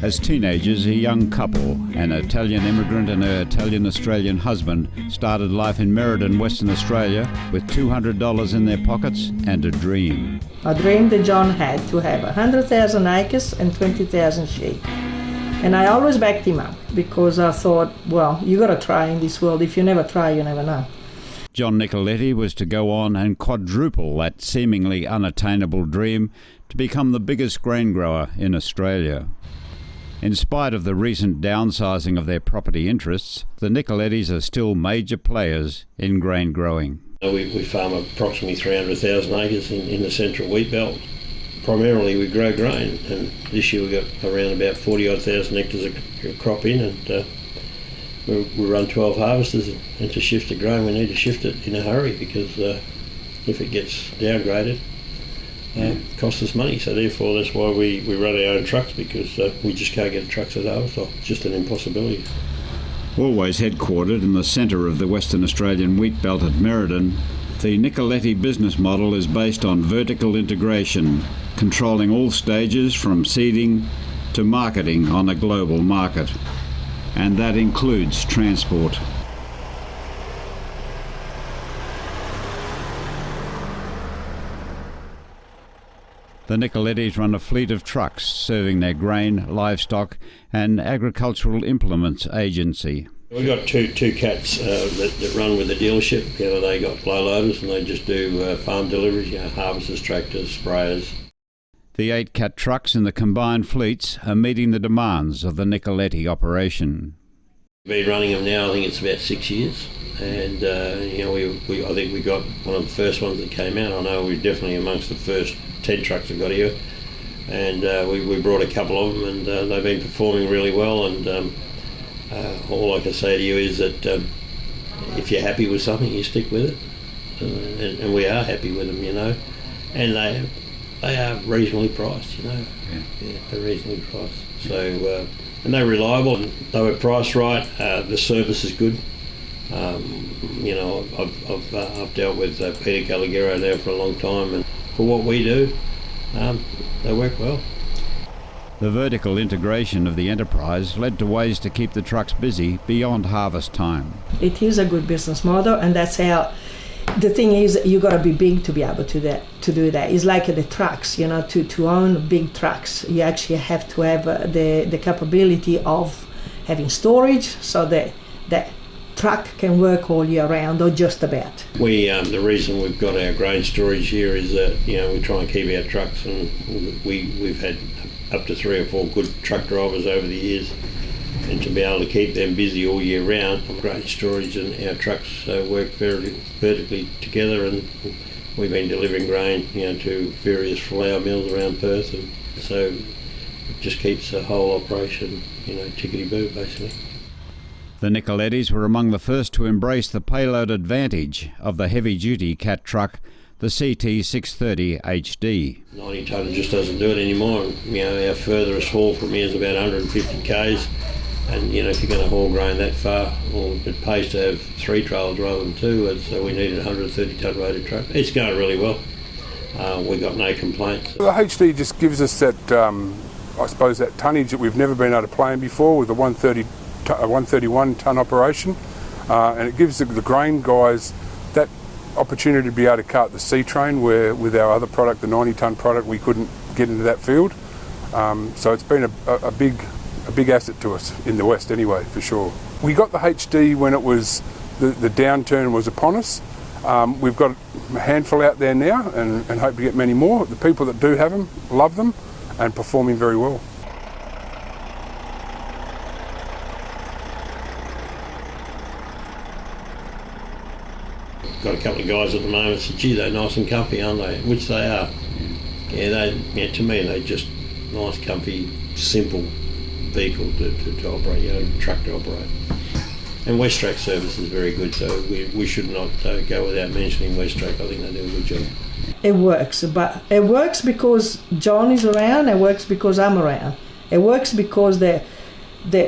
As teenagers, a young couple, an Italian immigrant and her Italian-Australian husband, started life in Merredin, Western Australia, with $200 in their pockets and a dream. A dream that John had to have 100,000 acres and 20,000 sheep. And I always backed him up because I thought, well, you got to try in this world. If you never try, you never know. John Nicoletti was to go on and quadruple that seemingly unattainable dream to become the biggest grain grower in Australia. In spite of the recent downsizing of their property interests, the Nicolettis are still major players in grain growing. We farm approximately 300,000 acres in the central wheat belt. Primarily we grow grain, and this year we got around about 40,000 hectares of crop in, and we run 12 harvesters, and to shift to grain we need to shift it in a hurry because if it gets downgraded, it costs us money. So therefore that's why we run our own trucks, because we just can't get the trucks at harvest. It's just an impossibility. Always headquartered in the centre of the Western Australian wheat belt at Merredin, the Nicoletti business model is based on vertical integration, controlling all stages from seeding to marketing on a global market. And that includes transport. The Nicolettis run a fleet of trucks serving their grain, livestock and agricultural implements agency. We've got two cats that run with the dealership. They got low loaders and they just do farm deliveries, harvesters, tractors, sprayers. The 8 cat trucks in the combined fleets are meeting the demands of the Nicoletti operation. We've been running them now, I think it's about 6 years. And I think we got one of the first ones that came out. I know we're definitely amongst the first 10 trucks that got here, and we brought a couple of them, and they've been performing really well. And all I can say to you is that if you're happy with something, you stick with it, and we are happy with them, and they are reasonably priced, Yeah, they're reasonably priced. So and they're reliable, and they were priced right. The service is good. I've dealt with Peter Galligero now for a long time, and for what we do, they work well. The vertical integration of the enterprise led to ways to keep the trucks busy beyond harvest time. It is a good business model, and that's how. The thing is, you got to be big to be able to do that. It's like the trucks, to own big trucks, you actually have to have the capability of having storage so that that truck can work all year round, or just about. The reason we've got our grain storage here is that we try and keep our trucks, and we've had up to 3 or 4 good truck drivers over the years, and to be able to keep them busy all year round, grain storage and our trucks work very vertically together, and we've been delivering grain to various flour mills around Perth, and so it just keeps the whole operation tickety-boo basically. The Nicolettis were among the first to embrace the payload advantage of the heavy-duty cat truck, the CT630HD. 90 tonne just doesn't do it anymore. Our furthest haul from here is about 150 k's, and if you're going to haul grain that far, well, it pays to have 3 trailers rather than 2, and so we need a 130 tonne rated truck. It's going really well. We've got no complaints. The HD just gives us that, I suppose, that tonnage that we've never been able to play in before with a 131 tonne operation, and it gives the grain guys that opportunity to be able to cart the C train, where with our other product, the 90 tonne product, we couldn't get into that field. So it's been a big asset to us in the West anyway, for sure. We got the HD when it was the downturn was upon us. We've got a handful out there now, and hope to get many more. The people that do have them love them and performing very well. Got a couple of guys at the moment said, gee, they're nice and comfy, aren't they? Which they are. To me, they're just nice, comfy, simple vehicle to operate, truck to operate. And WestTrack service is very good, so we should not go without mentioning WestTrack. I think they do a good job. It works, but it works because John is around, it works because I'm around. It works because the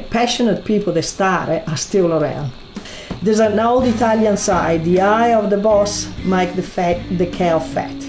passionate people that started are still around. There's an old Italian side, the eye of the boss make the cow fat.